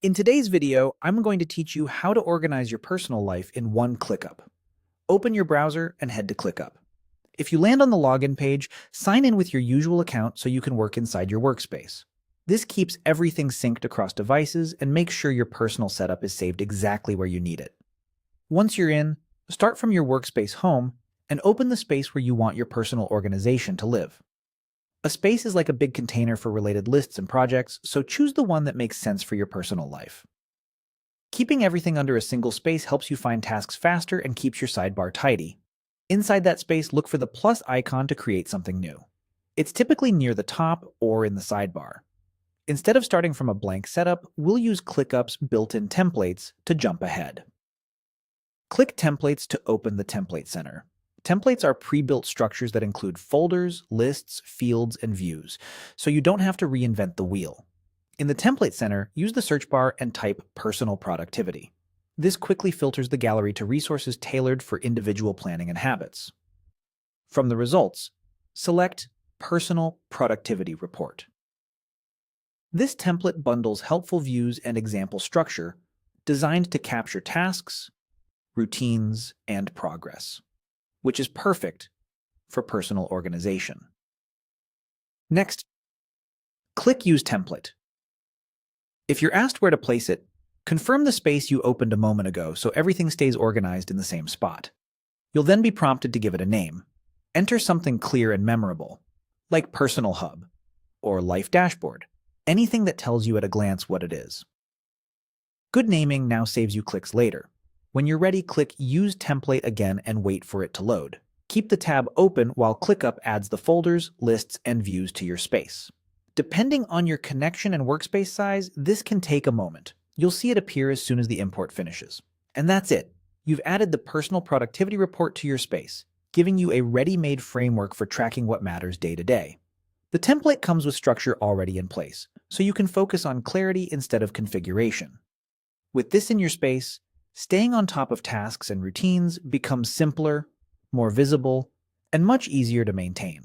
In today's video, I'm going to teach you how to organize your personal life in one ClickUp. Open your browser and head to ClickUp. If you land on the login page, sign in with your usual account so you can work inside your workspace. This keeps everything synced across devices and makes sure your personal setup is saved exactly where you need it. Once you're in, start from your workspace home and open the space where you want your personal organization to live. A space is like a big container for related lists and projects, so choose the one that makes sense for your personal life. Keeping everything under a single space helps you find tasks faster and keeps your sidebar tidy. Inside that space, look for the plus icon to create something new. It's typically near the top or in the sidebar. Instead of starting from a blank setup, we'll use ClickUp's built-in templates to jump ahead. Click Templates to open the Template Center. Templates are pre-built structures that include folders, lists, fields, and views, so you don't have to reinvent the wheel. In the Template Center, use the search bar and type Personal Productivity. This quickly filters the gallery to resources tailored for individual planning and habits. From the results, select Personal Productivity Report. This template bundles helpful views and example structure designed to capture tasks, routines, and progress, which is perfect for personal organization. Next, click Use Template. If you're asked where to place it, confirm the space you opened a moment ago so everything stays organized in the same spot. You'll then be prompted to give it a name. Enter something clear and memorable, like Personal Hub or Life Dashboard, anything that tells you at a glance what it is. Good naming now saves you clicks later. When you're ready, click Use Template again and wait for it to load. Keep the tab open while ClickUp adds the folders, lists, and views to your space. Depending on your connection and workspace size, this can take a moment. You'll see it appear as soon as the import finishes. And that's it. You've added the Personal Productivity Report to your space, giving you a ready-made framework for tracking what matters day to day. The template comes with structure already in place, so you can focus on clarity instead of configuration. With this in your space, staying on top of tasks and routines becomes simpler, more visible, and much easier to maintain.